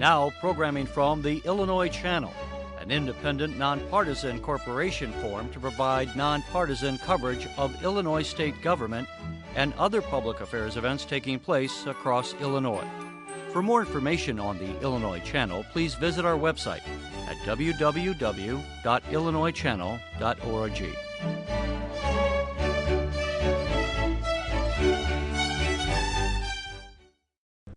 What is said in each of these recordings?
Now, programming from the Illinois Channel, an independent, nonpartisan corporation formed to provide nonpartisan coverage of Illinois state government and other public affairs events taking place across Illinois. For more information on the Illinois Channel, please visit our website at www.illinoischannel.org.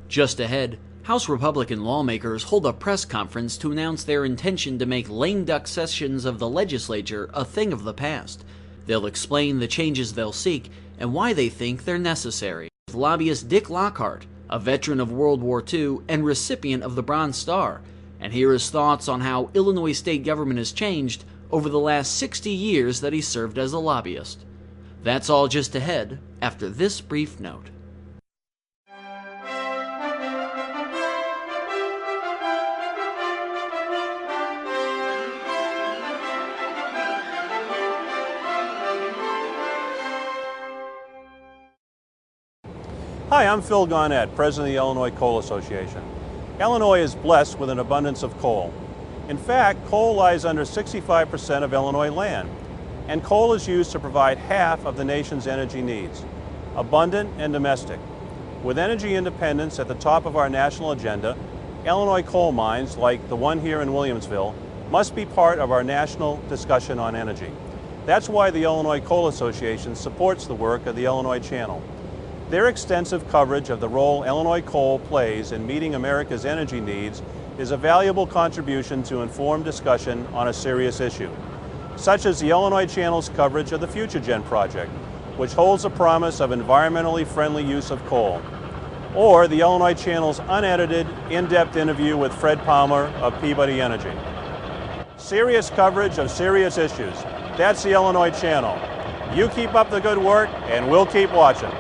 Just ahead, House Republican lawmakers hold a press conference to announce their intention to make lame duck sessions of the legislature a thing of the past. They'll explain the changes they'll seek and why they think they're necessary. Lobbyist Dick Lockhart, a veteran of World War II and recipient of the Bronze Star, and hear his thoughts on how Illinois state government has changed over the last 60 years that he served as a lobbyist. That's all just ahead after this brief note. Hi, I'm Phil Garnett, President of the Illinois Coal Association. Illinois is blessed with an abundance of coal. In fact, coal lies under 65% of Illinois land, and coal is used to provide half of the nation's energy needs, abundant and domestic. With energy independence at the top of our national agenda, Illinois coal mines, like the one here in Williamsville, must be part of our national discussion on energy. That's why the Illinois Coal Association supports the work of the Illinois Channel. Their extensive coverage of the role Illinois coal plays in meeting America's energy needs is a valuable contribution to informed discussion on a serious issue, such as the Illinois Channel's coverage of the FutureGen project, which holds the promise of environmentally friendly use of coal, or the Illinois Channel's unedited, in-depth interview with Fred Palmer of Peabody Energy. Serious coverage of serious issues. That's the Illinois Channel. You keep up the good work, and we'll keep watching.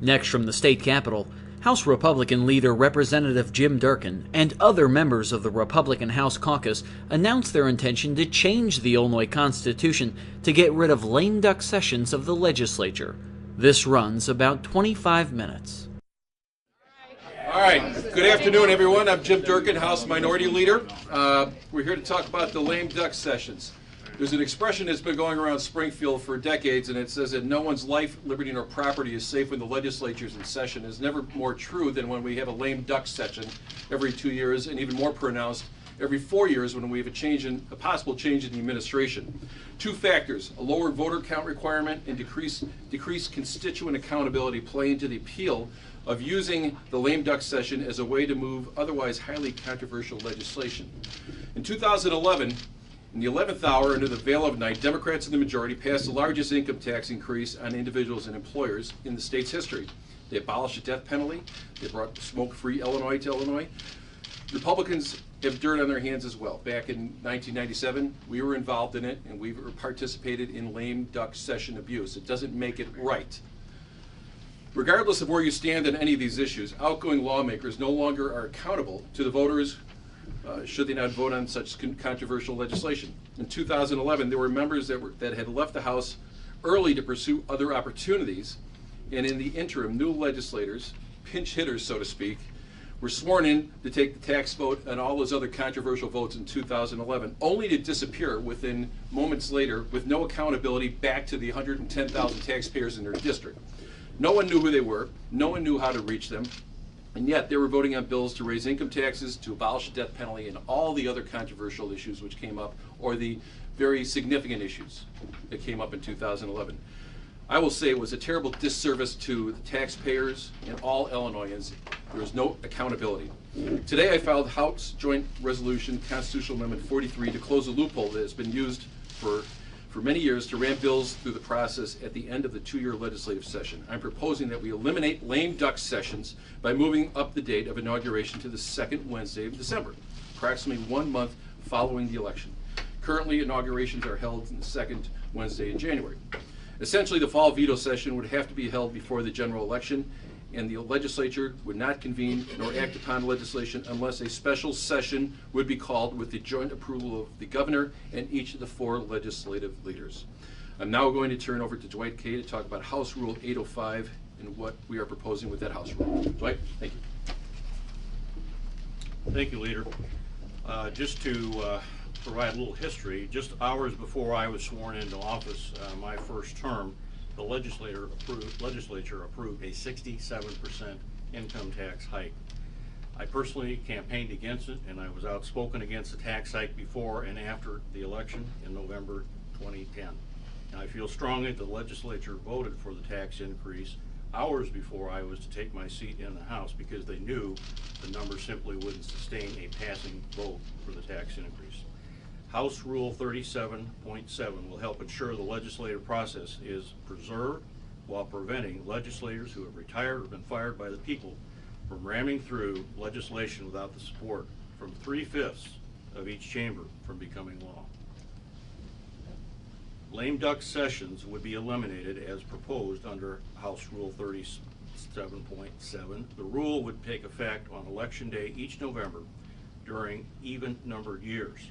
Next from the state capitol, House Republican leader Representative Jim Durkin and other members of the Republican House caucus announced their intention to change the Illinois Constitution to get rid of lame duck sessions of the legislature. This runs about 25 minutes. All right, good afternoon, everyone. I'm Jim Durkin, House Minority Leader. We're here to talk about the lame duck sessions. There's an expression that's been going around Springfield for decades, and it says that no one's life, liberty, nor property is safe when the legislature's in session. It's never more true than when we have a lame duck session every 2 years, and even more pronounced every 4 years when we have a possible change in the administration. Two factors, a lower voter count requirement and decreased constituent accountability, play into the appeal of using the lame duck session as a way to move otherwise highly controversial legislation. In 2011, in the 11th hour, under the veil of night, Democrats in the majority passed the largest income tax increase on individuals and employers in the state's history. They abolished the death penalty. They brought smoke-free Illinois to Illinois. Republicans have dirt on their hands as well. Back in 1997, we were involved in it, and we participated in lame duck session abuse. It doesn't make it right. Regardless of where you stand on any of these issues, outgoing lawmakers no longer are accountable to the voters should they not vote on such controversial legislation. In 2011, there were members that had left the House early to pursue other opportunities, and in the interim, new legislators, pinch hitters, so to speak, were sworn in to take the tax vote and all those other controversial votes in 2011, only to disappear within moments later with no accountability back to the 110,000 taxpayers in their district. No one knew who they were, no one knew how to reach them, and yet they were voting on bills to raise income taxes, to abolish the death penalty, and all the other controversial issues which came up, or the very significant issues that came up in 2011. I will say it was a terrible disservice to the taxpayers and all Illinoisans. There was no accountability. Today I filed House Joint Resolution Constitutional Amendment 43 to close a loophole that has been used for many years to ram bills through the process at the end of the 2-year legislative session. I'm proposing that we eliminate lame duck sessions by moving up the date of inauguration to the second Wednesday of December, approximately 1 month following the election. Currently, inaugurations are held on the second Wednesday in January. Essentially, the fall veto session would have to be held before the general election, and the legislature would not convene nor act upon legislation unless a special session would be called with the joint approval of the governor and each of the 4 legislative leaders. I'm now going to turn over to Dwight Kay to talk about House Rule 805 in what we are proposing with that House rule. Dwight, thank you. Thank you, Leader. Just to provide a little history, just hours before I was sworn into office, my first term, the legislature approved a 67% income tax hike. I personally campaigned against it, and I was outspoken against the tax hike before and after the election in November 2010. And I feel strongly the legislature voted for the tax increase hours before I was to take my seat in the House, because they knew the number simply wouldn't sustain a passing vote for the tax increase. House Rule 37.7 will help ensure the legislative process is preserved while preventing legislators who have retired or been fired by the people from ramming through legislation without the support from 3/5 of each chamber from becoming law. Lame duck sessions would be eliminated as proposed under House Rule 37.7. The rule would take effect on Election Day each November during even-numbered years.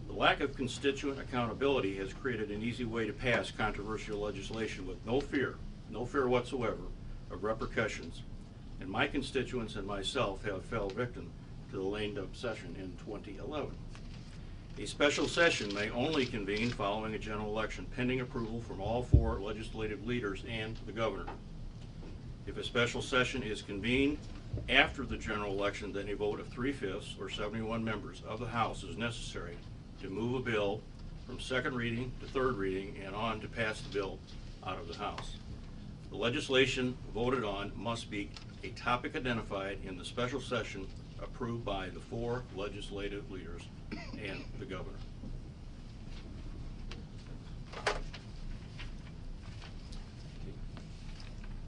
The lack of constituent accountability has created an easy way to pass controversial legislation with no fear whatsoever of repercussions, and my constituents and myself have fell victim to the lame duck session in 2011. A special session may only convene following a general election, pending approval from all 4 legislative leaders and the governor. If a special session is convened after the general election, then a vote of 3/5 or 71 members of the House is necessary to move a bill from second reading to third reading and on to pass the bill out of the House. The legislation voted on must be a topic identified in the special session approved by the 4 legislative leaders and the governor.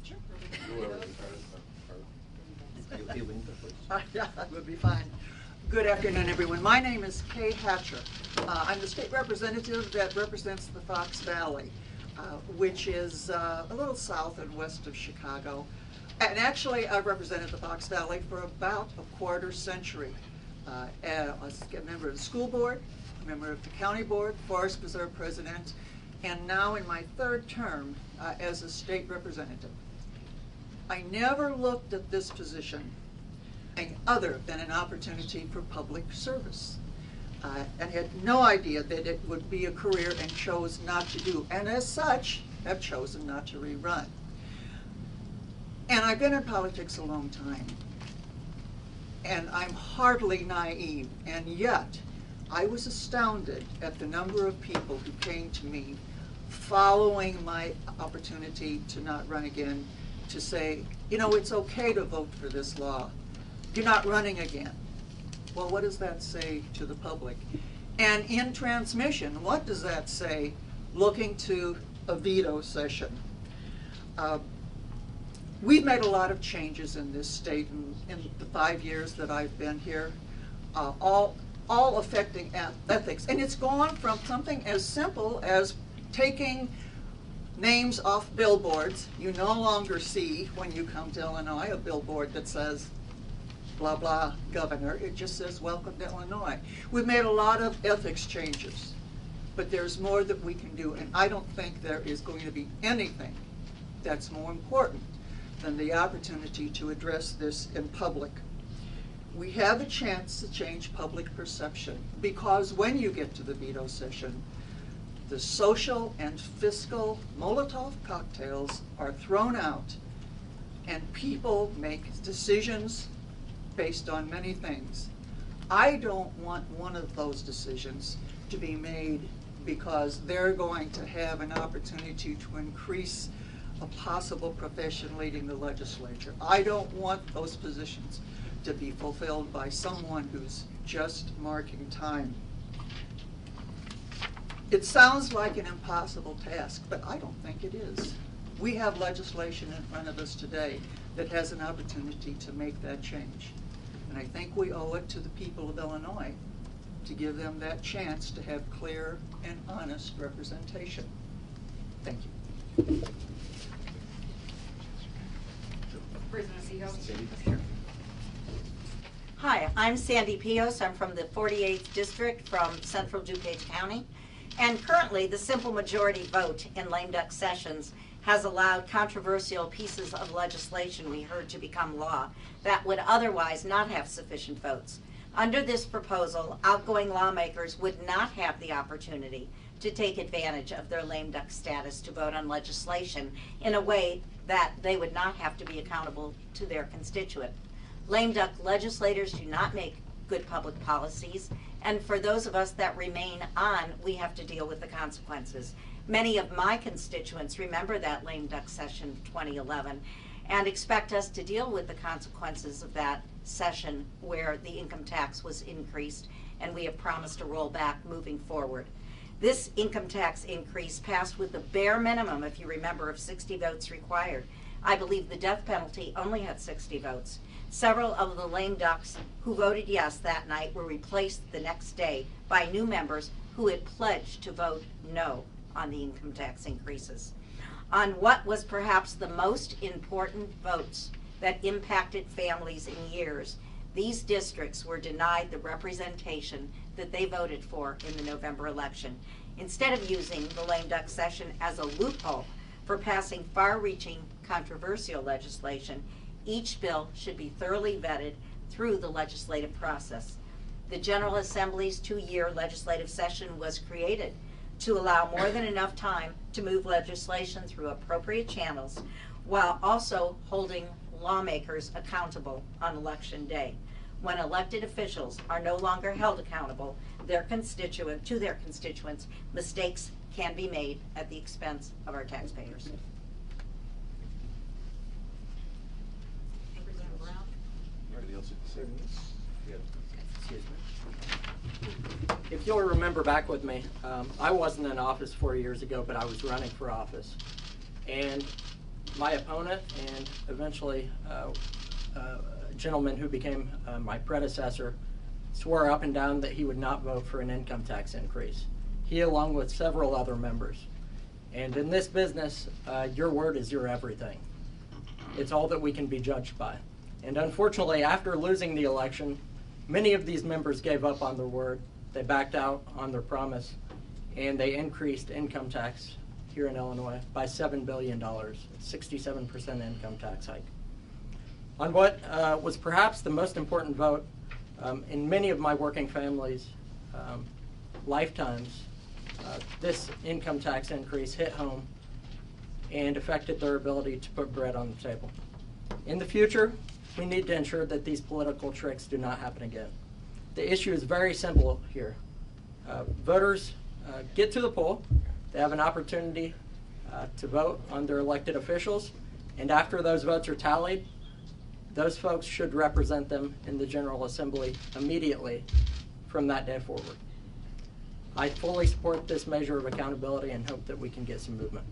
Sure. That would be fine. Good afternoon, everyone. My name is Kay Hatcher. I'm the state representative that represents the Fox Valley, which is a little south and west of Chicago. And actually, I've represented the Fox Valley for about a quarter century. A member of the school board, a member of the county board, Forest Preserve president, and now in my 3rd term as a state representative. I never looked at this position other than an opportunity for public service, and had no idea that it would be a career, and chose not to do, and as such have chosen not to rerun. And I've been in politics a long time, and I'm hardly naive, and yet I was astounded at the number of people who came to me following my opportunity to not run again to say, you know, it's okay to vote for this law. You're not running again. Well, what does that say to the public? And in transmission, what does that say looking to a veto session? We've made a lot of changes in this state in the 5 years that I've been here, all affecting ethics. And it's gone from something as simple as taking names off billboards. You no longer see, when you come to Illinois, a billboard that says, blah, blah, governor. It just says, welcome to Illinois. We've made a lot of ethics changes, but there's more that we can do, and I don't think there is going to be anything that's more important than the opportunity to address this in public. We have a chance to change public perception, because when you get to the veto session, the social and fiscal Molotov cocktails are thrown out, and people make decisions based on many things. I don't want one of those decisions to be made because they're going to have an opportunity to increase a possible profession leading the legislature. I don't want those positions to be fulfilled by someone who's just marking time. It sounds like an impossible task, but I don't think it is. We have legislation in front of us today that has an opportunity to make that change. And I think we owe it to the people of Illinois to give them that chance to have clear and honest representation. Thank you. Hi, I'm Sandy Pios. I'm from the 48th District from Central DuPage County. And currently, the simple majority vote in lame duck sessions has allowed controversial pieces of legislation we heard to become law that would otherwise not have sufficient votes. Under this proposal, outgoing lawmakers would not have the opportunity to take advantage of their lame duck status to vote on legislation in a way that they would not have to be accountable to their constituent. Lame duck legislators do not make good public policies, and for those of us that remain on, we have to deal with the consequences. Many of my constituents remember that lame duck session 2011 and expect us to deal with the consequences of that session where the income tax was increased, and we have promised to roll back moving forward. This income tax increase passed with the bare minimum, if you remember, of 60 votes required. I believe the death penalty only had 60 votes. Several of the lame ducks who voted yes that night were replaced the next day by new members who had pledged to vote no on the income tax increases. On what was perhaps the most important votes that impacted families in years, these districts were denied the representation that they voted for in the November election. Instead of using the lame duck session as a loophole for passing far-reaching controversial legislation, each bill should be thoroughly vetted through the legislative process. The General Assembly's 2-year legislative session was created to allow more than enough time to move legislation through appropriate channels while also holding lawmakers accountable on election day. When elected officials are no longer held accountable to their constituents, mistakes can be made at the expense of our taxpayers. If you'll remember back with me, I wasn't in office 4 years ago, but I was running for office. And my opponent and eventually a gentleman who became my predecessor swore up and down that he would not vote for an income tax increase. He, along with several other members. And in this business, your word is your everything. It's all that we can be judged by. And unfortunately, after losing the election, many of these members gave up on their word. They backed out on their promise, and they increased income tax here in Illinois by $7 billion, 67% income tax hike. On what was perhaps the most important vote in many of my working families' lifetimes, this income tax increase hit home and affected their ability to put bread on the table. In the future, we need to ensure that these political tricks do not happen again. The issue is very simple here. Voters get to the poll, they have an opportunity to vote on their elected officials, and after those votes are tallied, those folks should represent them in the General Assembly immediately from that day forward. I fully support this measure of accountability and hope that we can get some movement.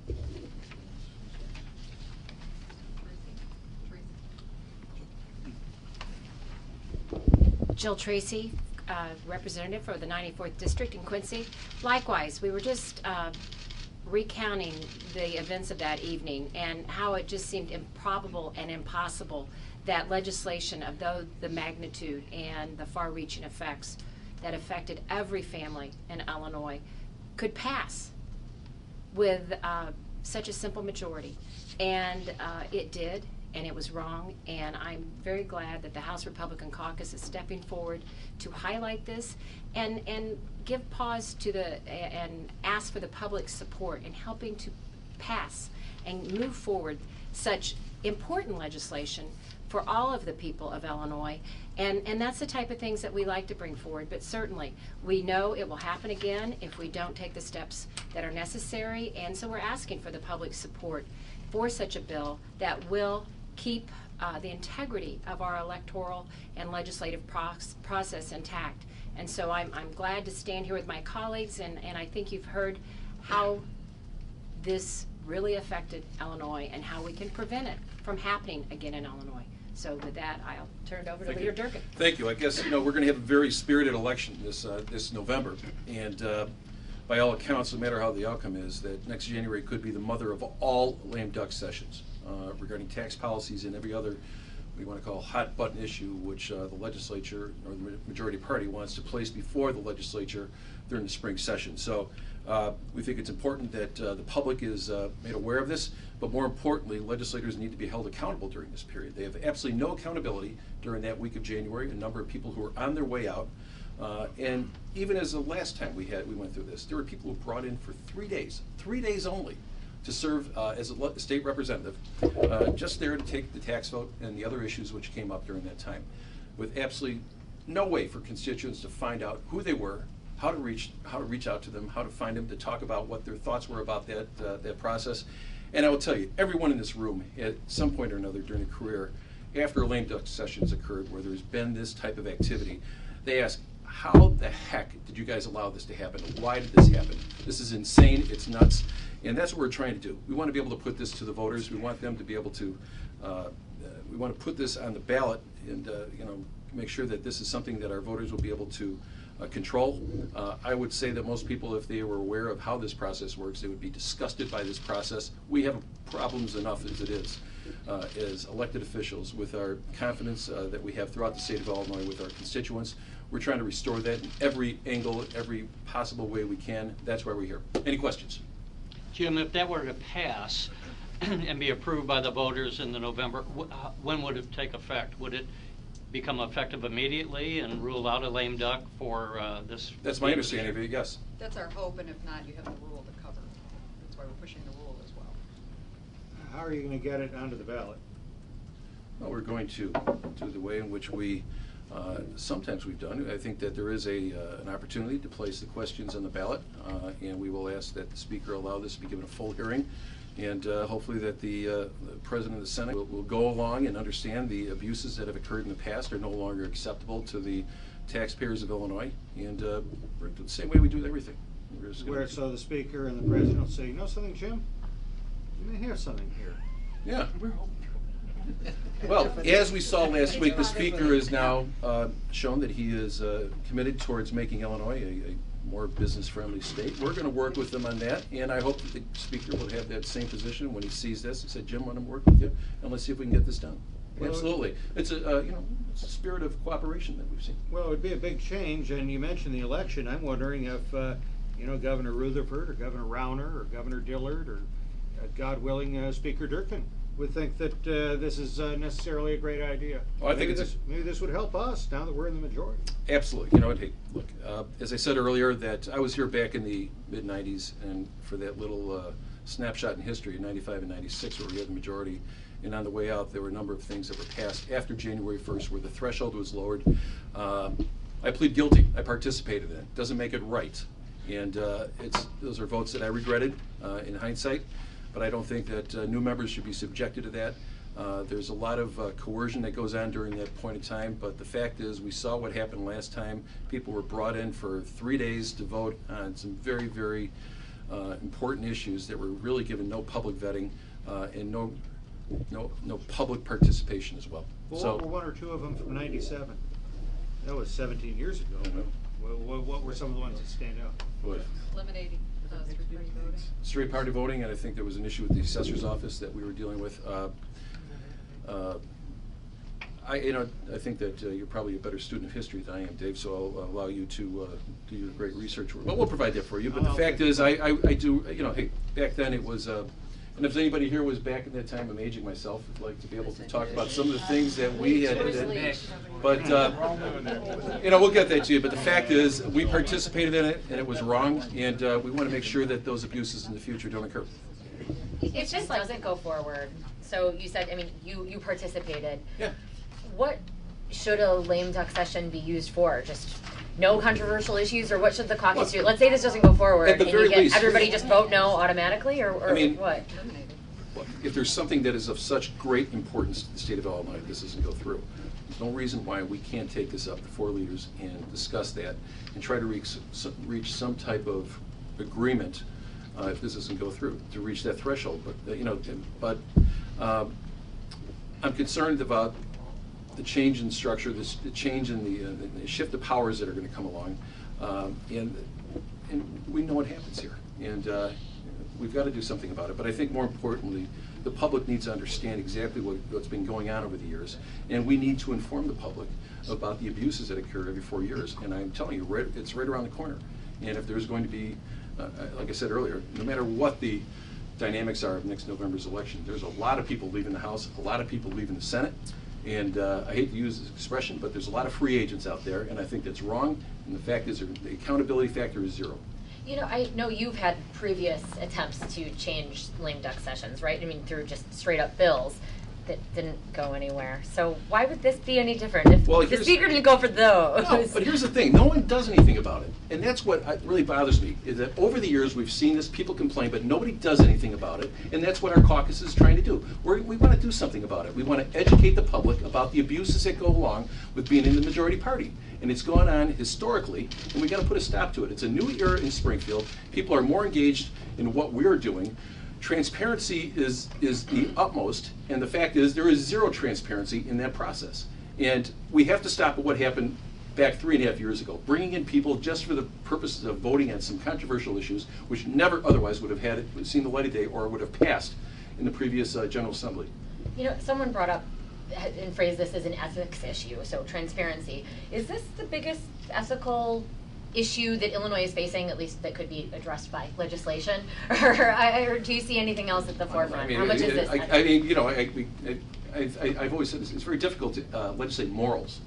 Jill Tracy, representative for the 94th District in Quincy. Likewise, we were just recounting the events of that evening and how it just seemed improbable and impossible that legislation of the magnitude and the far-reaching effects that affected every family in Illinois could pass with such a simple majority. And it did, and it was wrong, and I'm very glad that the House Republican Caucus is stepping forward to highlight this and give pause to and ask for the public's support in helping to pass and move forward such important legislation for all of the people of Illinois. And that's the type of things that we like to bring forward, but certainly we know it will happen again if we don't take the steps that are necessary, and so we're asking for the public support for such a bill that will keep the integrity of our electoral and legislative process intact. And so I'm glad to stand here with my colleagues, and I think you've heard how this really affected Illinois and how we can prevent it from happening again in Illinois. So with that, I'll turn it over to Leader Durkin. Thank you. I guess we're going to have a very spirited election this November, and by all accounts, no matter how the outcome is, that next January could be the mother of all lame duck sessions regarding tax policies and every other we want to call hot button issue, which the legislature or the majority party wants to place before the legislature during the spring session. So we think it's important that the public is made aware of this. But more importantly, legislators need to be held accountable during this period. They have absolutely no accountability during that week of January, a number of people who are on their way out. And even as the last time we went through this, there were people who were brought in for 3 days only, to serve as a state representative, just there to take the tax vote and the other issues which came up during that time, with absolutely no way for constituents to find out who they were, how to reach out to them, how to find them, to talk about what their thoughts were about that process. And I will tell you, everyone in this room at some point or another during a career, after lame duck sessions occurred where there's been this type of activity, they ask, how the heck did you guys allow this to happen? Why did this happen? This is insane, it's nuts. And that's what we're trying to do. We want to be able to put this to the voters. We want them to be able to, we want to put this on the ballot and make sure that this is something that our voters will be able to control. I would say that most people, if they were aware of how this process works, they would be disgusted by this process. We have problems enough as it is, as elected officials, with our confidence that we have throughout the state of Illinois with our constituents. We're trying to restore that in every angle, every possible way we can. That's why we're here. Any questions? Jim, if that were to pass and be approved by the voters in the November, when would it take effect? Would it become effective immediately and rule out a lame duck for this? That's my understanding of it, yes. That's our hope, and if not, you have the rule to cover. That's why we're pushing the rule as well. How are you going to get it onto the ballot? Well, we're going to do the way in which we sometimes we've done. I think that there is an opportunity to place the questions on the ballot, and we will ask that the Speaker allow this to be given a full hearing, and hopefully that the President of the Senate will go along and understand the abuses that have occurred in the past are no longer acceptable to the taxpayers of Illinois, and we're the same way we do everything. Where so the Speaker and the President will say, you know something, Jim? You may have something here. Yeah. Well, as we saw last week, the Speaker has now shown that he is committed towards making Illinois a more business-friendly state. We're going to work with them on that, and I hope that the Speaker will have that same position when he sees this. He said, "Jim, I want to work with you, and let's see if we can get this done." Well, absolutely, it's a it's a spirit of cooperation that we've seen. Well, it would be a big change, and you mentioned the election. I'm wondering if Governor Rutherford or Governor Rauner or Governor Dillard or God willing, Speaker Durkin would think that this is necessarily a great idea. Well, I think maybe this would help us now that we're in the majority. Absolutely. You know what? Hey, look. As I said earlier, that I was here back in the mid-'90s, and for that little snapshot in history, in '95 and '96, where we had the majority. And on the way out, there were a number of things that were passed after January 1st, where the threshold was lowered. I plead guilty. I participated in it. Doesn't make it right, and those are votes that I regretted in hindsight. But I don't think that new members should be subjected to that. There's a lot of coercion that goes on during that point in time, but the fact is we saw what happened last time. People were brought in for 3 days to vote on some very, very important issues that were really given no public vetting and no public participation as well. Well, so, what were one or two of them from '97? That was 17 years ago. What were some of the ones that stand out? What? Eliminating three-party voting. Straight party voting, and I think there was an issue with the assessor's office that we were dealing with. I think that you're probably a better student of history than I am, Dave, so I'll allow you to do your great research work. But we'll provide that for you. But the fact is, I do, hey, back then it was, and if anybody here was back in that time, I'm aging myself, I'd like to be able to talk about some of the things that we had. But, we'll get that to you. But the fact is, we participated in it, and it was wrong, and we want to make sure that those abuses in the future don't occur. If this doesn't go forward, so you said, you participated. Yeah. What should a lame duck session be used for? Just no controversial issues, or what should the caucus do? Let's say this doesn't go forward, and you get everybody just vote no automatically, or what? If there's something that is of such great importance to the state of Illinois, this doesn't go through. There's no reason why we can't take this up to 4 leaders and discuss that and try to reach some type of agreement if this doesn't go through, to reach that threshold. But I'm concerned about the change in structure, the change in the shift of powers that are going to come along, and we know what happens here, and we've got to do something about it. But I think more importantly, the public needs to understand exactly what's been going on over the years, and we need to inform the public about the abuses that occur every 4 years. And I'm telling you, it's right around the corner. And if there's going to be, like I said earlier, no matter what the dynamics are of next November's election. There's a lot of people leaving the House, a lot of people leaving the Senate, and I hate to use this expression, but there's a lot of free agents out there, and I think that's wrong, and the fact is the accountability factor is zero. You know, I know you've had previous attempts to change lame duck sessions, right? I mean, through just straight up bills that didn't go anywhere. So why would this be any different if the Speaker didn't go for those? No, but here's the thing. No one does anything about it. And that's what really bothers me, is that over the years we've seen this, people complain, but nobody does anything about it. And that's what our caucus is trying to do. We want to do something about it. We want to educate the public about the abuses that go along with being in the majority party. And it's gone on historically, and we've got to put a stop to it. It's a new era in Springfield. People are more engaged in what we're doing. Transparency is the utmost, and the fact is there is zero transparency in that process. And we have to stop at what happened back 3.5 years ago, bringing in people just for the purposes of voting on some controversial issues which never otherwise would have seen the light of day or would have passed in the previous General Assembly. You know, someone brought up and phrased this as an ethics issue, so transparency. Is this the biggest ethical issue that Illinois is facing, at least that could be addressed by legislation, or do you see anything else at the forefront? How much is this? I mean, you know, I've always said this, it's very difficult to legislate morals,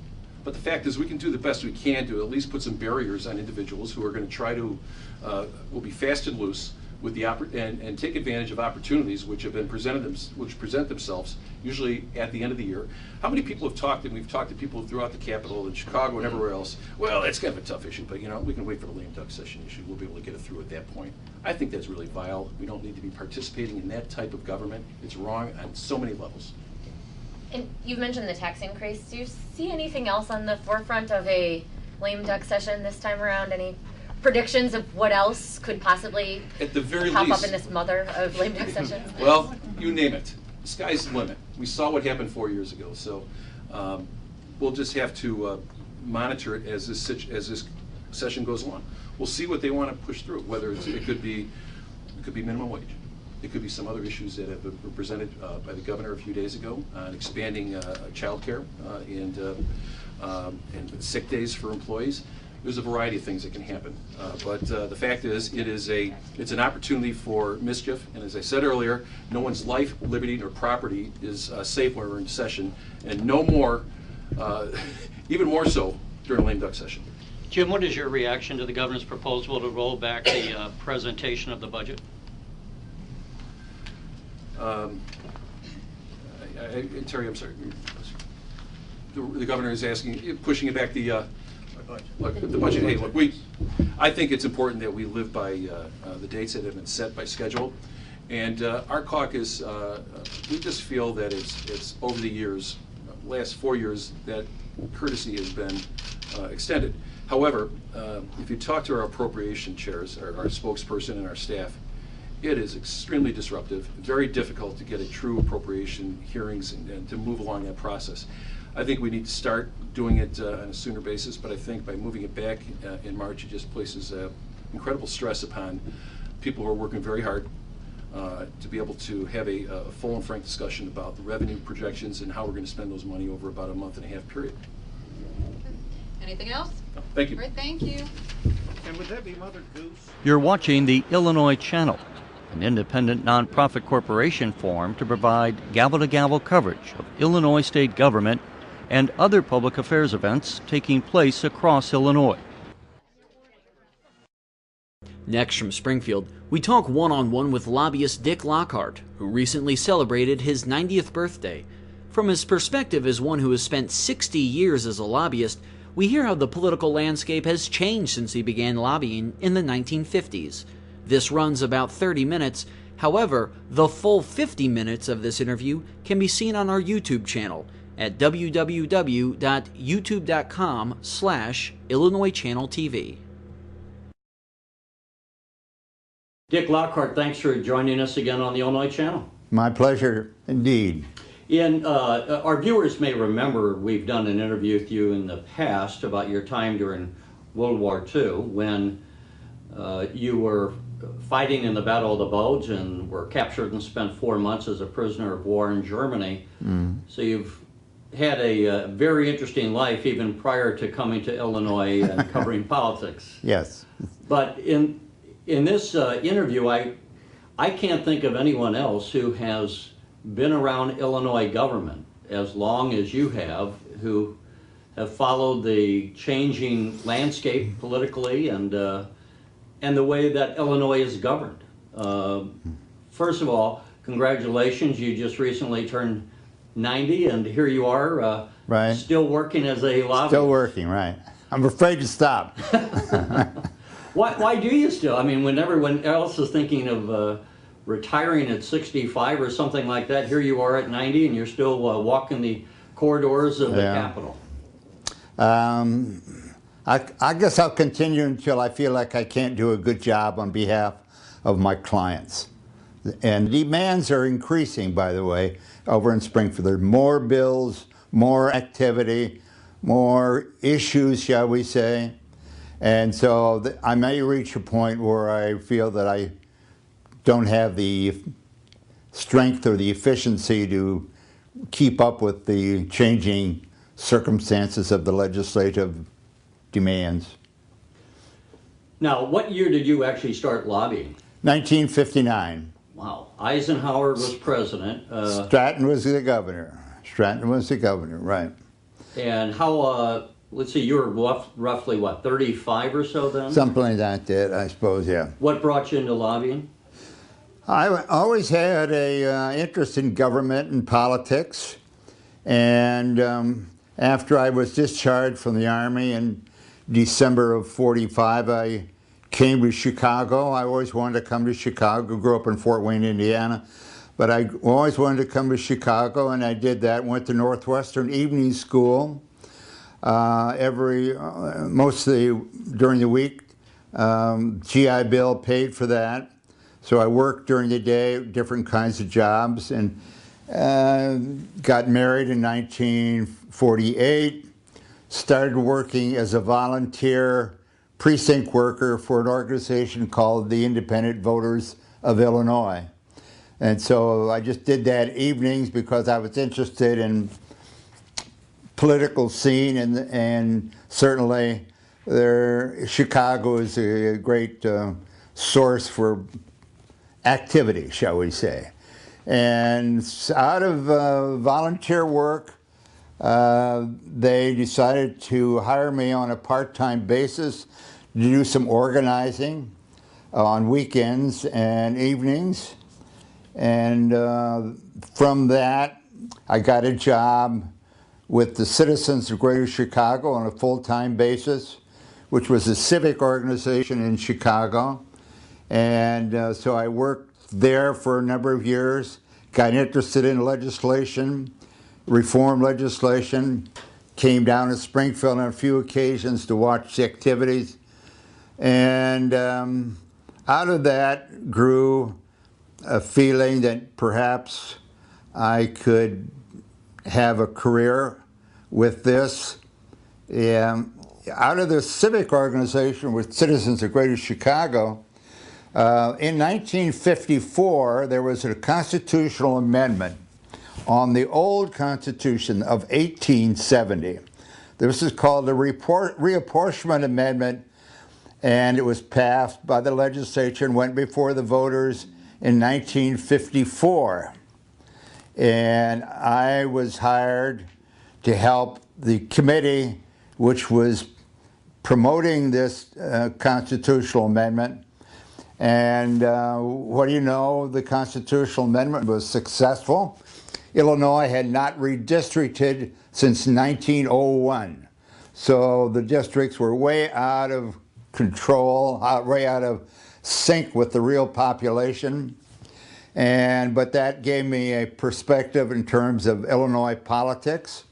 but the fact is we can do the best we can to at least put some barriers on individuals who are going to try to, will be fast and loose with the and take advantage of opportunities which have been which present themselves usually at the end of the year. How many people have talked, and we've talked to people throughout the Capitol, in Chicago and everywhere else, well, that's kind of a tough issue, but you know, we can wait for the lame duck session issue. We'll be able to get it through at that point. I think that's really vile. We don't need to be participating in that type of government. It's wrong on so many levels. And you've mentioned the tax increase. Do you see anything else on the forefront of a lame duck session this time around? Any predictions of what else could possibly at the very pop least up in this mother of lame duck sessions? Well, you name it. The sky's the limit. We saw what happened 4 years ago, so we'll just have to monitor it as this session goes along. We'll see what they want to push through. Whether it could be minimum wage, it could be some other issues that have been presented by the governor a few days ago on expanding child care and sick days for employees. There's a variety of things that can happen, but the fact is, it's an opportunity for mischief. And as I said earlier, no one's life, liberty, or property is safe when we're in session, and no more, even more so during a lame duck session. Jim, what is your reaction to the governor's proposal to roll back the presentation of the budget? Terry, I'm sorry. The governor is pushing it back the budget. Hey, look, I think it's important that we live by the dates that have been set by schedule, and our caucus, we just feel that it's over the years, last 4 years, that courtesy has been extended. However, if you talk to our appropriation chairs, our spokesperson and our staff, it is extremely disruptive, very difficult to get a true appropriation hearings and to move along that process. I think we need to start doing it on a sooner basis, but I think by moving it back in March, it just places incredible stress upon people who are working very hard to be able to have a full and frank discussion about the revenue projections and how we're going to spend those money over about a month-and-a-half period. Anything else? No, thank you. All right, thank you. And would that be Mother Goose? You're watching the Illinois Channel, an independent nonprofit corporation formed to provide gavel-to-gavel coverage of Illinois state government and other public affairs events taking place across Illinois. Next from Springfield, we talk one-on-one with lobbyist Dick Lockhart, who recently celebrated his 90th birthday. From his perspective as one who has spent 60 years as a lobbyist, we hear how the political landscape has changed since he began lobbying in the 1950s. This runs about 30 minutes. However, the full 50 minutes of this interview can be seen on our YouTube channel at www.youtube.com/Illinois Channel TV. Dick Lockhart, thanks for joining us again on the Illinois Channel. My pleasure indeed. And our viewers may remember we've done an interview with you in the past about your time during World War II when you were fighting in the Battle of the Bulge and were captured and spent 4 months as a prisoner of war in Germany. So you've had a very interesting life even prior to coming to Illinois and covering politics. Yes. But in this interview, I can't think of anyone else who has been around Illinois government as long as you have, who have followed the changing landscape politically and the way that Illinois is governed. First of all, congratulations, you just recently turned 90 and here you are, right. Still working as a lobbyist. Still working, right. I'm afraid to stop. Why do you still? I mean, when everyone else is thinking of retiring at 65 or something like that, here you are at 90 and you're still walking the corridors of the Capitol. I guess I'll continue until I feel like I can't do a good job on behalf of my clients. And demands are increasing, by the way, over in Springfield. There are more bills, more activity, more issues, shall we say. And so I may reach a point where I feel that I don't have the strength or the efficiency to keep up with the changing circumstances of the legislative demands. Now, what year did you actually start lobbying? 1959. Wow. Eisenhower was president. Stratton was the governor. Stratton was the governor, right. And how, let's see, you were roughly, what, 35 or so then? Something like that, I suppose, yeah. What brought you into lobbying? I always had a interest in government and politics. And after I was discharged from the Army in December of '45, I came to Chicago. I always wanted to come to Chicago. Grew up in Fort Wayne, Indiana. But I always wanted to come to Chicago, and I did that. Went to Northwestern Evening School mostly during the week. GI Bill paid for that. So I worked during the day, different kinds of jobs, and got married in 1948. Started working as a volunteer precinct worker for an organization called the Independent Voters of Illinois. And so I just did that evenings because I was interested in political scene, and certainly Chicago is a great source for activity, shall we say. And out of volunteer work, they decided to hire me on a part-time basis to do some organizing on weekends and evenings. And from that, I got a job with the Citizens of Greater Chicago on a full-time basis, which was a civic organization in Chicago. And so I worked there for a number of years, got interested in legislation, reform legislation, came down to Springfield on a few occasions to watch the activities. And out of that grew a feeling that perhaps I could have a career with this. Out of the civic organization with Citizens of Greater Chicago, in 1954, there was a constitutional amendment on the old Constitution of 1870. This is called the Reapportionment Amendment, and it was passed by the legislature and went before the voters in 1954. And I was hired to help the committee which was promoting this constitutional amendment. And what do you know, the constitutional amendment was successful. Illinois had not redistricted since 1901. So the districts were way out of control, way out of sync with the real population. But that gave me a perspective in terms of Illinois politics.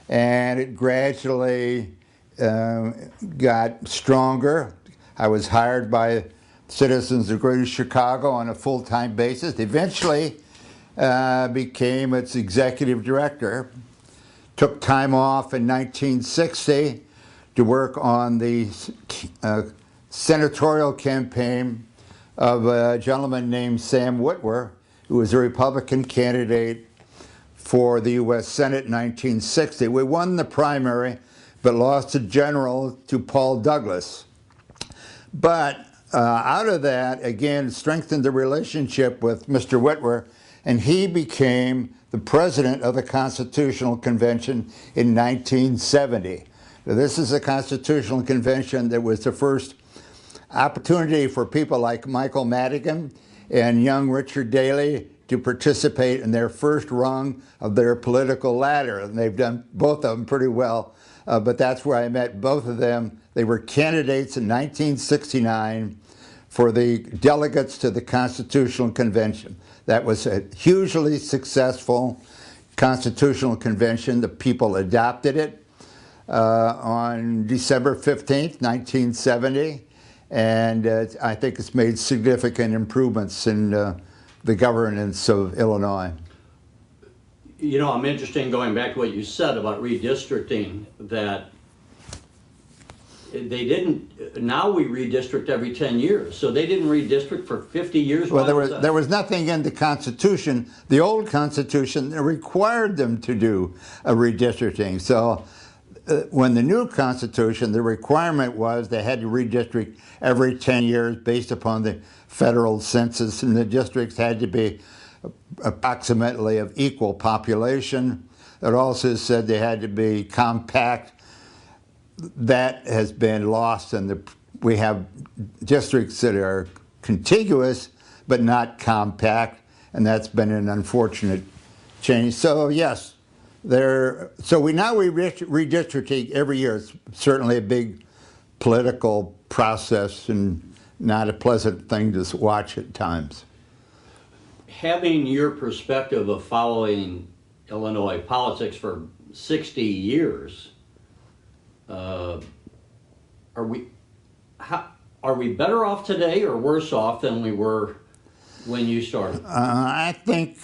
And it gradually got stronger. I was hired by Citizens of Greater Chicago on a full-time basis. Eventually became its executive director. Took time off in 1960 to work on the senatorial campaign of a gentleman named Sam Witwer, who was a Republican candidate for the U.S. Senate in 1960. We won the primary, but lost the general to Paul Douglas. But out of that, again, strengthened the relationship with Mr. Whitwer, and he became the president of the Constitutional Convention in 1970. Now, this is a Constitutional Convention that was the first opportunity for people like Michael Madigan and young Richard Daley to participate in their first rung of their political ladder. And they've done both of them pretty well, but that's where I met both of them. They were candidates in 1969 for the delegates to the Constitutional Convention. That was a hugely successful Constitutional Convention. The people adopted it on December 15th, 1970. And I think it's made significant improvements in the governance of Illinois. You know, I'm interested in going back to what you said about redistricting, that they didn't, now we redistrict every 10 years, so they didn't redistrict for 50 years? Well, there was nothing in the Constitution, the old Constitution, that required them to do a redistricting. So when the new Constitution, the requirement was they had to redistrict every 10 years based upon the federal census, and the districts had to be approximately of equal population. It also said they had to be compact. That has been lost, and we have districts that are contiguous but not compact, and that's been an unfortunate change. So yes, so we redistricting every year. It's certainly a big political process and not a pleasant thing to watch at times. Having your perspective of following Illinois politics for 60 years, are we better off today or worse off than we were when you started? I think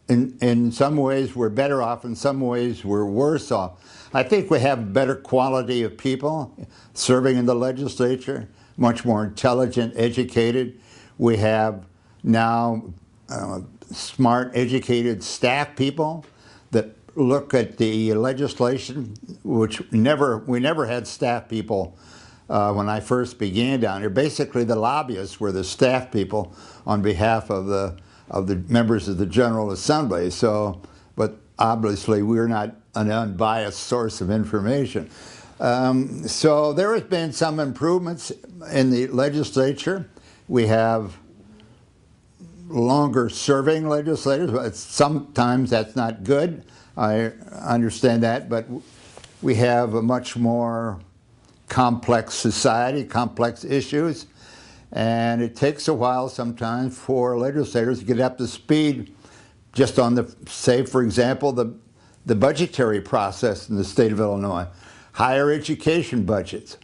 in some ways we're better off, in some ways we're worse off. I think we have better quality of people serving in the legislature, much more intelligent, educated. We have now smart, educated staff people that look at the legislation, which we never had staff people when I first began down here. Basically, the lobbyists were the staff people on behalf of the members of the General Assembly. So, but obviously, we're not an unbiased source of information. So there has been some improvements in the legislature. We have longer serving legislators, but sometimes that's not good. I understand that, but we have a much more complex society, complex issues, and it takes a while sometimes for legislators to get up to speed just on the, say, for example, the budgetary process in the state of Illinois, higher education budgets,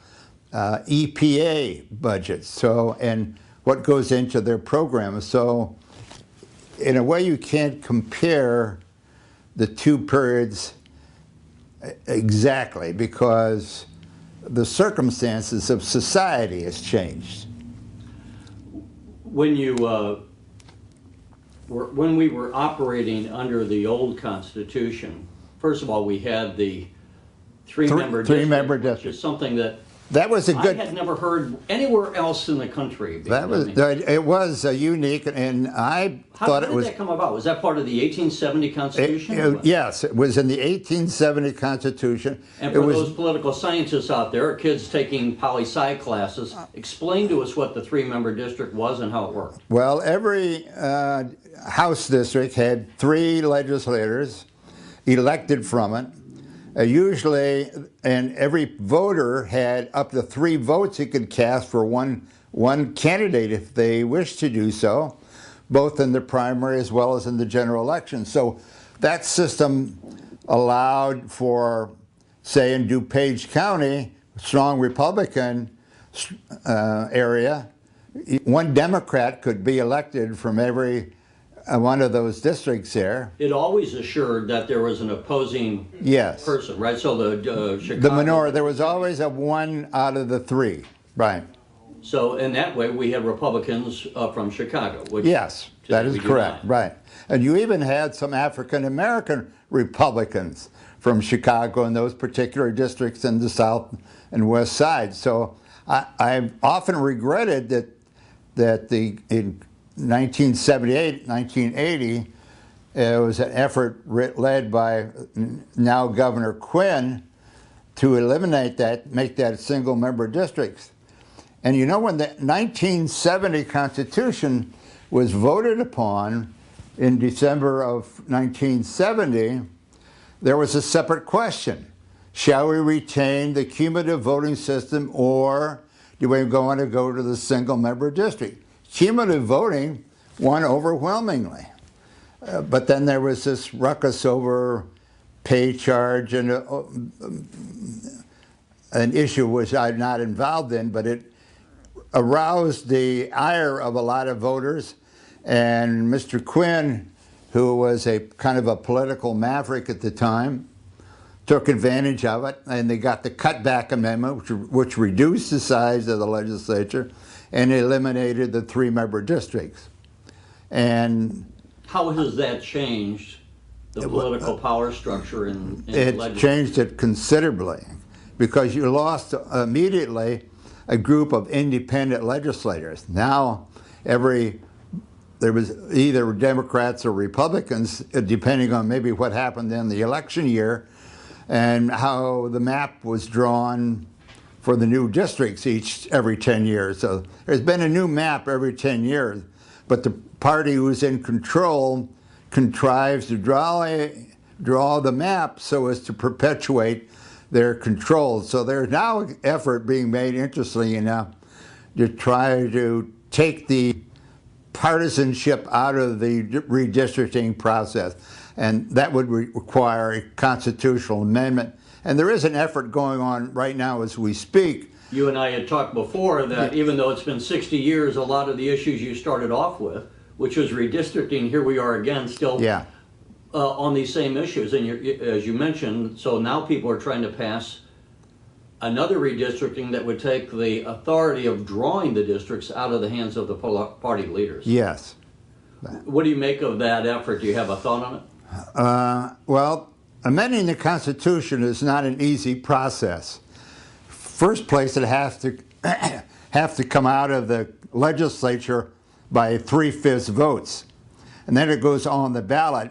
EPA budgets, so, and what goes into their programs. So in a way you can't compare the two periods exactly, because the circumstances of society has changed. When when we were operating under the old Constitution, first of all, we had the three-member district, which is something that was a good. I had never heard anywhere else in the country. It was unique, and I thought it was. How did that come about? Was that part of the 1870 Constitution? Yes, it was in the 1870 Constitution. And for those political scientists out there, kids taking poli-sci classes, explain to us what the three-member district was and how it worked. Well, every House district had 3 legislators elected from it. Usually, and every voter had up to 3 votes he could cast for one candidate if they wished to do so, both in the primary as well as in the general election. So that system allowed for, say, in DuPage County, strong Republican area, one Democrat could be elected from every one of those districts there. It always assured that there was an opposing person, right? So the Chicago... The minority, there was always a 1 out of the 3, right. So in that way, we had Republicans from Chicago. Which yes, that is correct, right. And you even had some African-American Republicans from Chicago in those particular districts in the South and West Side. So I've often regretted that that in 1978, 1980, it was an effort led by now Governor Quinn to eliminate that, make that single-member districts. And you know, when the 1970 Constitution was voted upon in December of 1970, there was a separate question. Shall we retain the cumulative voting system, or do we want to go to the single-member district? Cumulative voting won overwhelmingly. But then there was this ruckus over pay charge, and an issue which I'm not involved in, but it aroused the ire of a lot of voters. And Mr. Quinn, who was a kind of a political maverick at the time, took advantage of it, and they got the cutback amendment, which reduced the size of the legislature and eliminated the 3-member districts. And how has that changed the political power structure in it changed it considerably, because you lost immediately a group of independent legislators. Now there was either Democrats or Republicans, depending on maybe what happened in the election year and how the map was drawn for the new districts every 10 years. So there's been a new map every 10 years, but the party who's in control contrives to draw the map so as to perpetuate their control. So there's now an effort being made, interestingly enough, to try to take the partisanship out of the redistricting process. And that would require a constitutional amendment. And there is an effort going on right now as we speak. You and I had talked before that even though it's been 60 years, a lot of the issues you started off with, which was redistricting, here we are again still on these same issues. And as you mentioned, so now people are trying to pass another redistricting that would take the authority of drawing the districts out of the hands of the party leaders. Yes. What do you make of that effort? Do you have a thought on it? Well, amending the Constitution is not an easy process. First place, it has to come out of the legislature by 3/5 votes. And then it goes on the ballot.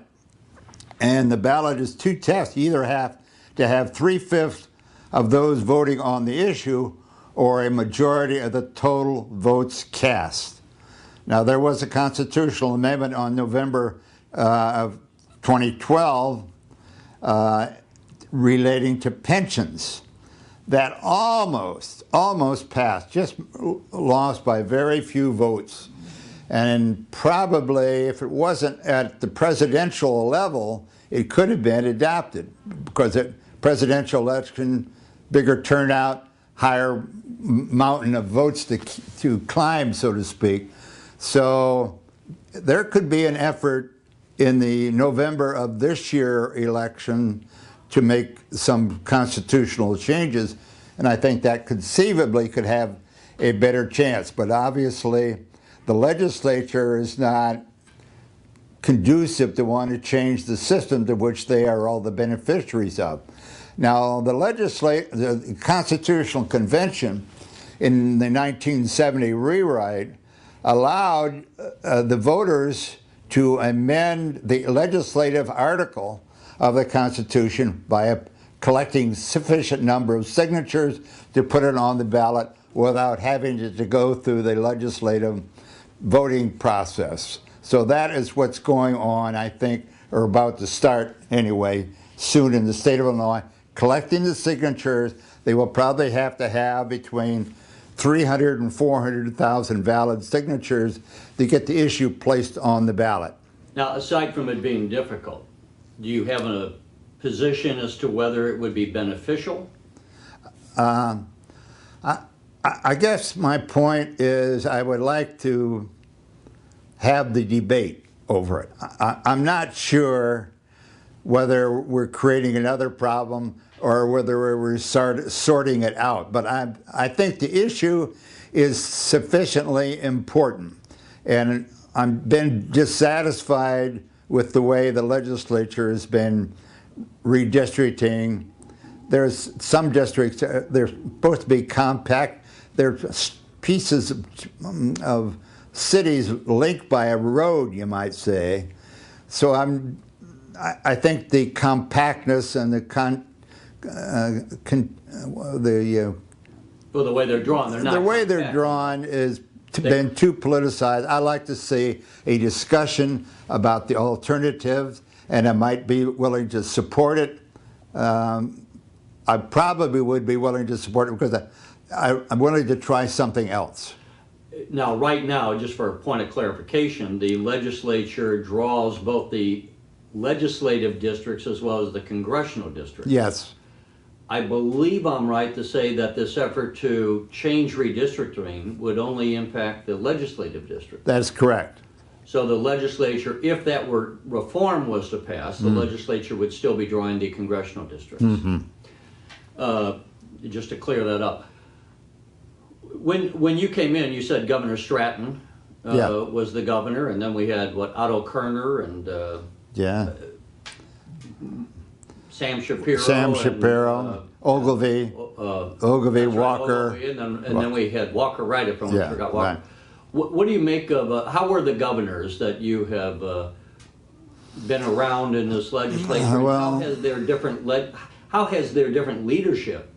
And the ballot is two tests. You either have to have 3/5 of those voting on the issue or a majority of the total votes cast. Now, there was a constitutional amendment on November of 2012 relating to pensions that almost passed, just lost by very few votes. And probably, if it wasn't at the presidential level, it could have been adopted, because the presidential election, bigger turnout, higher mountain of votes to climb, so to speak. So there could be an effort in the November of this year election to make some constitutional changes, and I think that conceivably could have a better chance. But obviously, the legislature is not conducive to want to change the system to which they are all the beneficiaries of. Now, the Constitutional Convention in the 1970 rewrite allowed the voters to amend the legislative article of the Constitution by collecting sufficient number of signatures to put it on the ballot without having to go through the legislative voting process. So that is what's going on, I think, or about to start anyway, soon in the state of Illinois. Collecting the signatures, they will probably have to have between 300 and 400,000 valid signatures to get the issue placed on the ballot. Now, aside from it being difficult, do you have a position as to whether it would be beneficial? I guess my point is I would like to have the debate over it. I'm not sure whether we're creating another problem or whether we're sorting it out. But I think the issue is sufficiently important. And I've been dissatisfied with the way the legislature has been redistricting. There's some districts, they're supposed to be compact. They're pieces of cities linked by a road, you might say. So I think the compactness and the well, the way they're drawn, they're not. The way they're drawn is been too politicized. I like to see a discussion about the alternatives, and I might be willing to support it. I probably would be willing to support it because I'm willing to try something else. Now, right now, just for a point of clarification, the legislature draws both the legislative districts as well as the congressional districts. Yes. I believe I'm right to say that this effort to change redistricting would only impact the legislative district. That's correct. So the legislature, if that reform was to pass, the legislature would still be drawing the congressional districts. Just to clear that up. When you came in, you said Governor Stratton was the governor, and then we had, Otto Kerner and Sam Shapiro. Ogilvie, Walker. Ogilvie, and then we had Walker Wright, if I forgot Walker. Right. What do you make of, how were the governors that you have been around in this legislature? How has their different leadership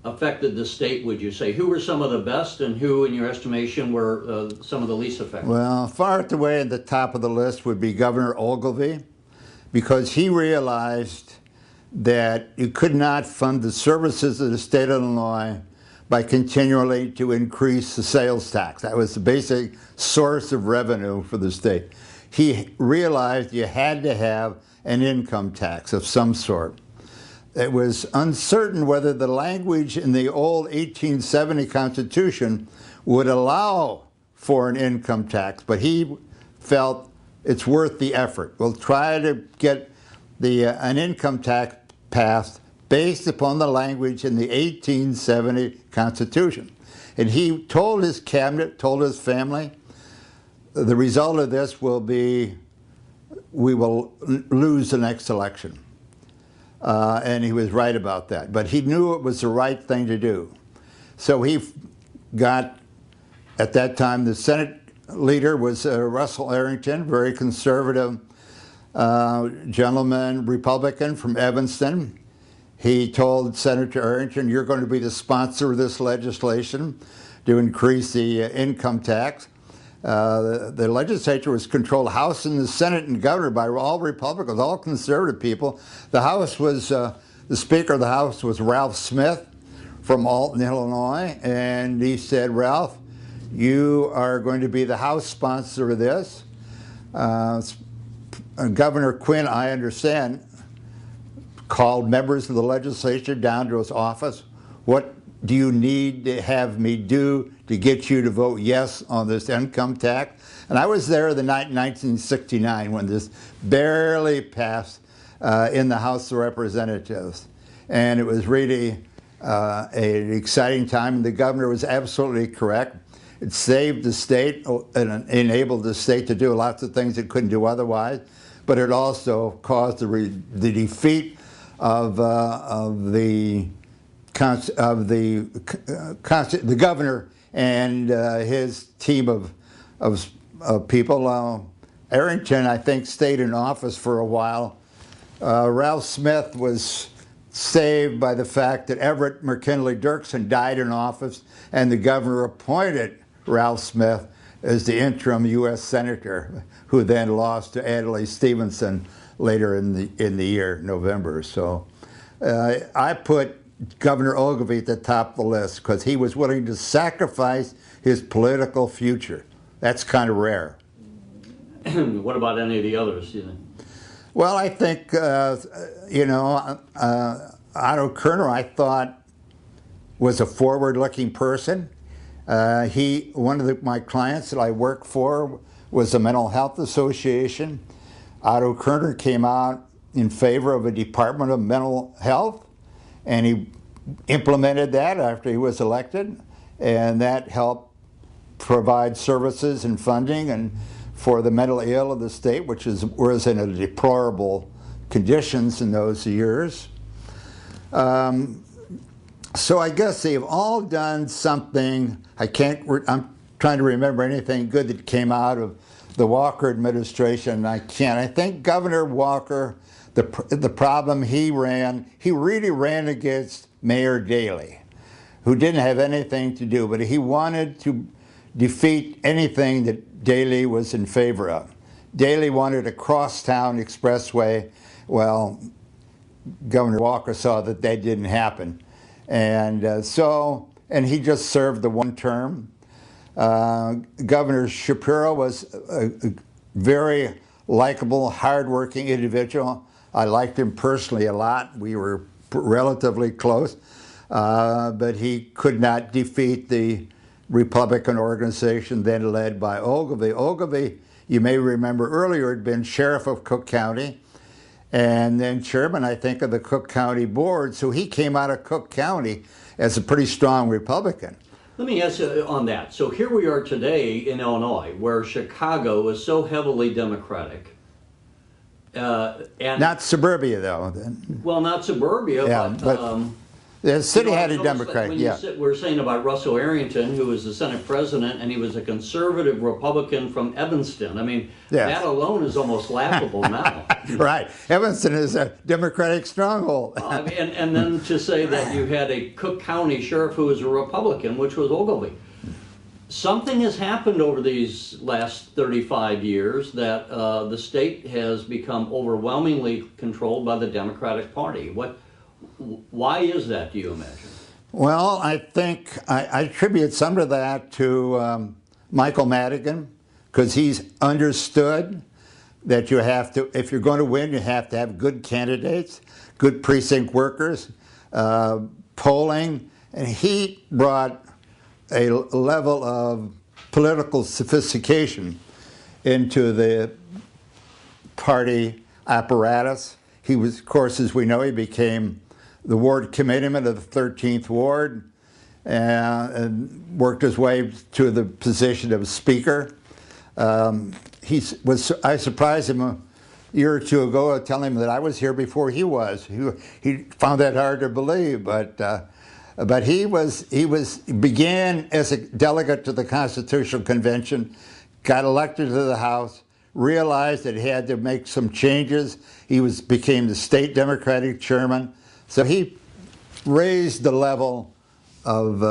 affected the state, would you say? Who were some of the best, and who, in your estimation, were some of the least effective? Well, far at the way at the top of the list would be Governor Ogilvie, because he realized that you could not fund the services of the state of Illinois by continually to increase the sales tax. That was the basic source of revenue for the state. He realized you had to have an income tax of some sort. It was uncertain whether the language in the old 1870 Constitution would allow for an income tax, but he felt it's worth the effort. We'll try to get an income tax passed based upon the language in the 1870 Constitution. And he told his cabinet, told his family, the result of this will be we will lose the next election. And he was right about that. But he knew it was the right thing to do. So he got, at that time, the Senate leader was Russell Arrington, very conservative gentleman, Republican from Evanston. He told Senator Arrington, you're going to be the sponsor of this legislation to increase the income tax. The legislature was controlled, the House and the Senate and governed by all Republicans, all conservative people. The House was, the Speaker of the House was Ralph Smith from Alton, Illinois, and he said, Ralph, you are going to be the House sponsor of this. Governor Quinn, I understand, called members of the legislature down to his office. What do you need to have me do to get you to vote yes on this income tax? And I was there the night in 1969 when this barely passed in the House of Representatives. And it was really an exciting time, and the governor was absolutely correct. It saved the state and enabled the state to do lots of things it couldn't do otherwise, but it also caused the defeat of the governor and his team of people. Arrington, I think, stayed in office for a while. Ralph Smith was saved by the fact that Everett McKinley Dirksen died in office, and the governor appointed Ralph Smith as the interim U.S. Senator, who then lost to Adlai Stevenson later in the year, November. So I put Governor Ogilvie at the top of the list because he was willing to sacrifice his political future. That's kind of rare. What about any of the others, do you think? Well, I think, Otto Kerner, I thought, was a forward-looking person. One of my clients that I worked for was the Mental Health Association. Otto Kerner came out in favor of a Department of Mental Health, and he implemented that after he was elected, and that helped provide services and funding and for the mentally ill of the state, which was in a deplorable conditions in those years. So I guess they've all done something. I'm trying to remember anything good that came out of the Walker administration, and I can't. I think Governor Walker, the problem he really ran against Mayor Daley, who didn't have anything to do, but he wanted to defeat anything that Daley was in favor of. Daley wanted a crosstown expressway. Well, Governor Walker saw that that didn't happen. And and he just served the one term. Governor Shapiro was a very likable, hardworking individual. I liked him personally a lot. We were relatively close, but he could not defeat the Republican organization then led by Ogilvie. Ogilvie, you may remember earlier, had been sheriff of Cook County and then chairman, I think, of the Cook County Board. So he came out of Cook County as a pretty strong Republican. Let me ask you on that. So here we are today in Illinois, where Chicago is so heavily Democratic. And not suburbia, though. Well, not suburbia, yeah, but the city had a Democrat, yeah. We're saying about Russell Arrington, who was the Senate president, and he was a conservative Republican from Evanston. I mean, that alone is almost laughable now. Right. Evanston is a Democratic stronghold. And then to say that you had a Cook County sheriff who was a Republican, which was Ogilvie. Something has happened over these last 35 years that the state has become overwhelmingly controlled by the Democratic Party. Why is that, do you imagine? Well, I think I attribute some of that to Michael Madigan, because he's understood that you have to, if you're going to win, you have to have good candidates, good precinct workers, polling, and he brought a level of political sophistication into the party apparatus. He was, of course, as we know, he became the ward committeeman of the 13th Ward and worked his way to the position of speaker. I surprised him a year or two ago telling him that I was here before he was. He found that hard to believe, but he began as a delegate to the Constitutional Convention, got elected to the House, realized that he had to make some changes. He became the state Democratic chairman. So he raised the level of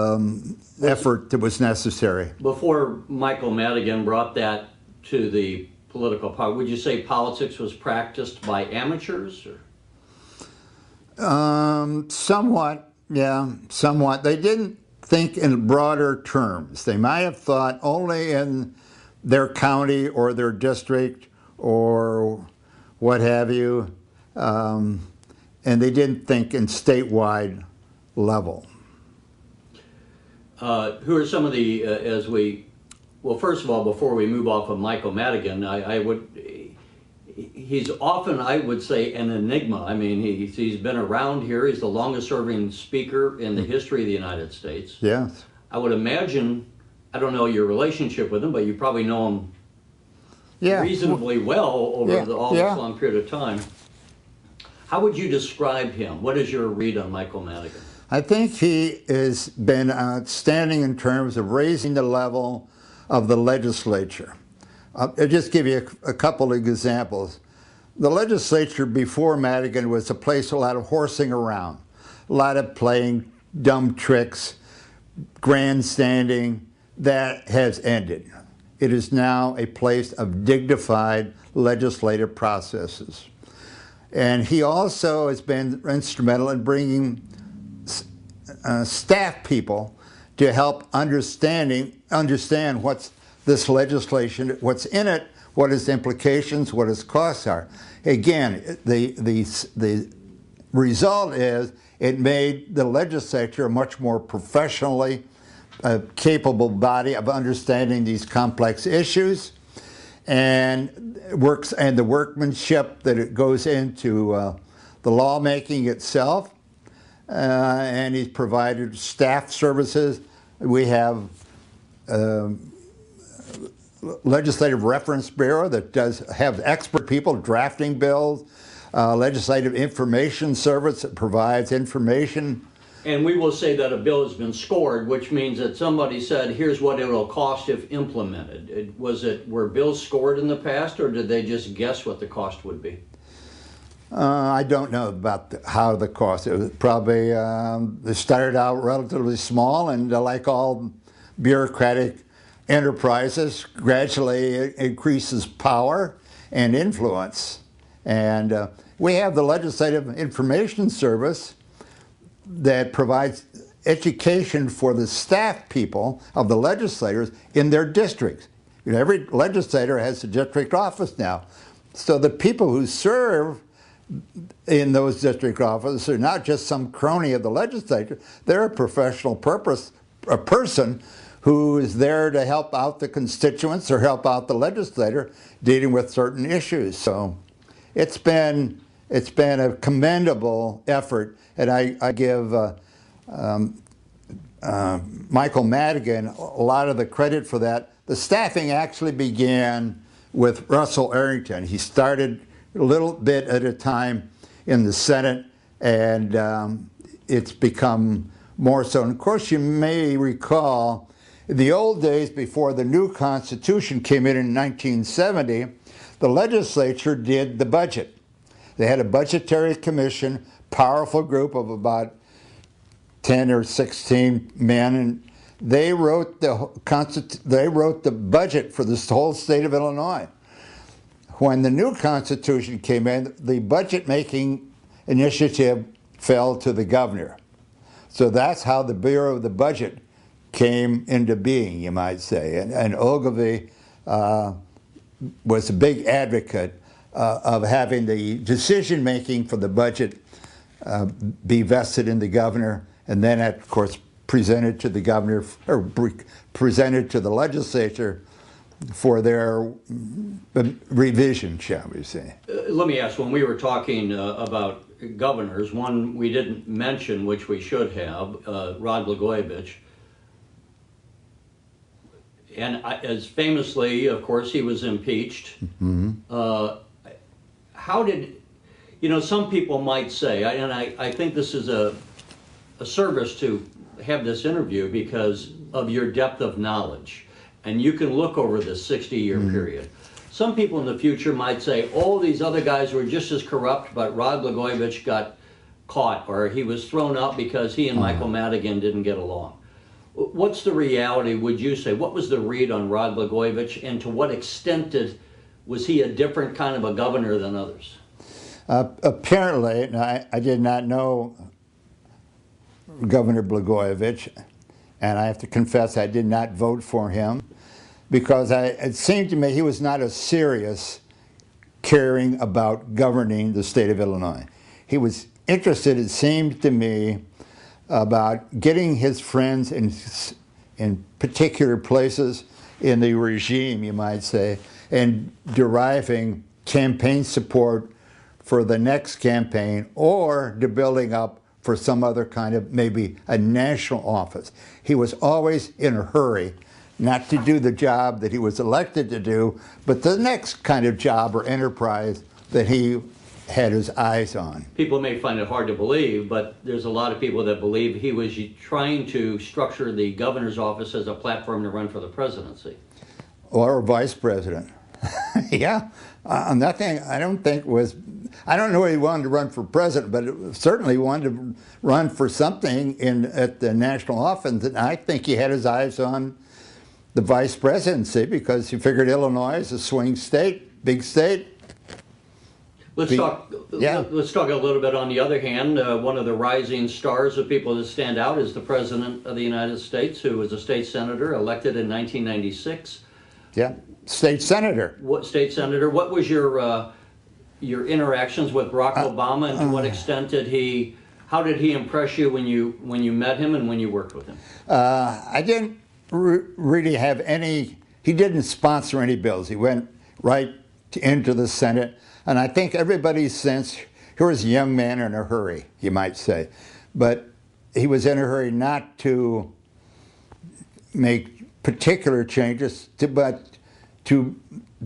effort that was necessary. Before Michael Madigan brought that to the political power, would you say politics was practiced by amateurs? Or? Somewhat, yeah, somewhat. They didn't think in broader terms. They might have thought only in their county or their district or what have you. And they didn't think in statewide level. Who are some of the, well, first of all, before we move off of Michael Madigan, he's often, I would say, an enigma. I mean, he's been around here. He's the longest serving speaker in the history of the United States. Yes. I would imagine, I don't know your relationship with him, but you probably know him reasonably well over all this long period of time. How would you describe him? What is your read on Michael Madigan? I think he has been outstanding in terms of raising the level of the legislature. I'll just give you a couple of examples. The legislature before Madigan was a place with a lot of horsing around, a lot of playing dumb tricks, grandstanding. That has ended. It is now a place of dignified legislative processes. And he also has been instrumental in bringing staff people to help understand what's this legislation, what's in it, what its implications, what its costs are. Again, the result is it made the legislature a much more professionally capable body of understanding these complex issues, and the workmanship that it goes into the lawmaking itself. And he's provided staff services. We have Legislative Reference Bureau that does have expert people drafting bills, Legislative Information Service that provides information And we will say that a bill has been scored, which means that somebody said, here's what it'll cost if implemented. Were bills scored in the past, or did they just guess what the cost would be? I don't know about how the cost. It was probably, they started out relatively small, and like all bureaucratic enterprises, gradually it increases power and influence. And we have the Legislative Information Service that provides education for the staff people of the legislators in their districts. You know, every legislator has a district office now. So the people who serve in those district offices are not just some crony of the legislature, they're a professional a person who is there to help out the constituents or help out the legislator dealing with certain issues. So it's been a commendable effort, and I give Michael Madigan a lot of the credit for that. The staffing actually began with Russell Arrington. He started a little bit at a time in the Senate, and it's become more so. And of course, you may recall, in the old days before the new Constitution came in 1970, the legislature did the budget. They had a budgetary commission, powerful group of about 10 or 16 men, and they wrote the budget for this whole state of Illinois. When the new Constitution came in, the budget-making initiative fell to the governor. So that's how the Bureau of the Budget came into being, you might say. And Ogilvie was a big advocate of having the decision-making for the budget be vested in the governor, and then, of course, presented to the governor, or presented to the legislature for their revision, shall we say. Let me ask, when we were talking about governors, one we didn't mention, which we should have, Rod Blagojevich. And as famously, of course, he was impeached. Mm-hmm. How did, some people might say, and I think this is a service to have this interview because of your depth of knowledge. And you can look over this 60-year period. Some people in the future might say, oh, these other guys were just as corrupt, but Rod Blagojevich got caught, or he was thrown out because he and Michael Madigan didn't get along. What's the reality, would you say? What was the read on Rod Blagojevich, and to what extent was he a different kind of a governor than others? Apparently, and I did not know Governor Blagojevich, and I have to confess I did not vote for him, because it seemed to me he was not as serious caring about governing the state of Illinois. He was interested, it seemed to me, about getting his friends in particular places in the regime, you might say, and deriving campaign support for the next campaign, or to building up for some other kind of, maybe a national office. He was always in a hurry, not to do the job that he was elected to do, but the next kind of job or enterprise that he had his eyes on. People may find it hard to believe, but there's a lot of people that believe he was trying to structure the governor's office as a platform to run for the presidency. Or vice president. Yeah, nothing, I don't know he wanted to run for president, but certainly he wanted to run for something at the national office, and I think he had his eyes on the vice presidency because he figured Illinois is a swing state, big state. Let's talk a little bit on the other hand. One of the rising stars of people that stand out is the President of the United States, who was a state senator elected in 1996. Yeah, state senator. What state senator? What was your interactions with Barack Obama, and to what extent how did he impress you when you met him and when you worked with him? I didn't really have any. He didn't sponsor any bills. He went right into the Senate, and I think everybody sensed he was a young man in a hurry, you might say, but he was in a hurry not to make particular changes, but to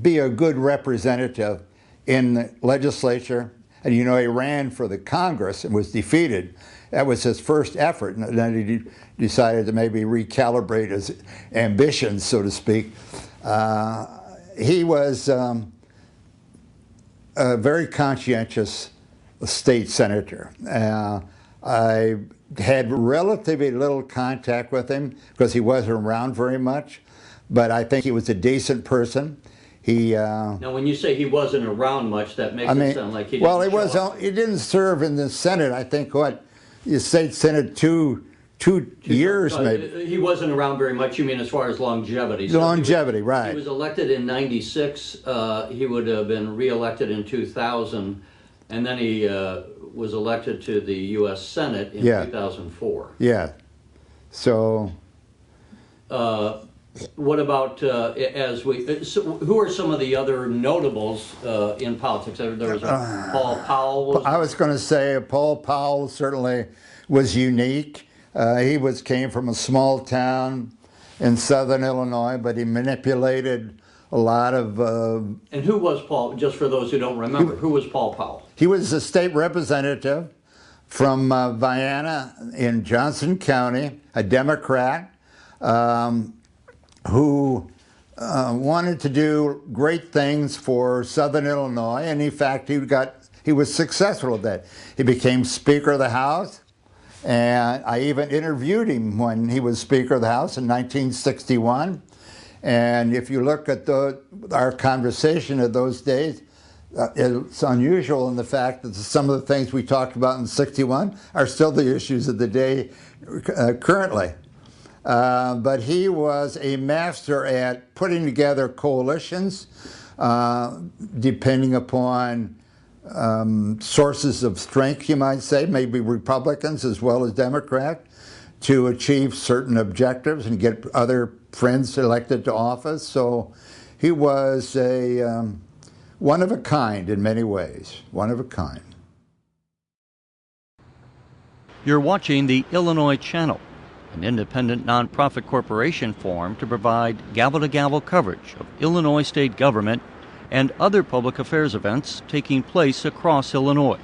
be a good representative in the legislature. And he ran for the Congress and was defeated. that was his first effort, and then he decided to maybe recalibrate his ambitions, so to speak. He was a very conscientious state senator. I had relatively little contact with him because he wasn't around very much, but I think he was a decent person. He now, when you say he wasn't around much, that makes it sound like he didn't. Well, he didn't serve in the Senate. I think the state Senate two years maybe. He wasn't around very much. You mean as far as longevity? Longevity, right? He was elected in '96. He would have been reelected in 2000, and then he was elected to the U.S. Senate in 2004. Yeah. So. What about who are some of the other notables in politics? There was Paul Powell. I was going to say Paul Powell certainly was unique. He came from a small town in southern Illinois, but he manipulated a lot of. And who was Paul? Just for those who don't remember, who was Paul Powell? He was a state representative from Vienna in Johnson County, a Democrat. Who wanted to do great things for Southern Illinois, and in fact, he was successful at that. He became Speaker of the House, and I even interviewed him when he was Speaker of the House in 1961. And if you look at our conversation of those days, it's unusual in the fact that some of the things we talked about in '61 are still the issues of the day currently. But he was a master at putting together coalitions, depending upon sources of strength, you might say, maybe Republicans as well as Democrats, to achieve certain objectives and get other friends elected to office. So he was one of a kind in many ways, one of a kind. You're watching the Illinois Channel, an independent nonprofit corporation formed to provide gavel-to-gavel coverage of Illinois state government and other public affairs events taking place across Illinois.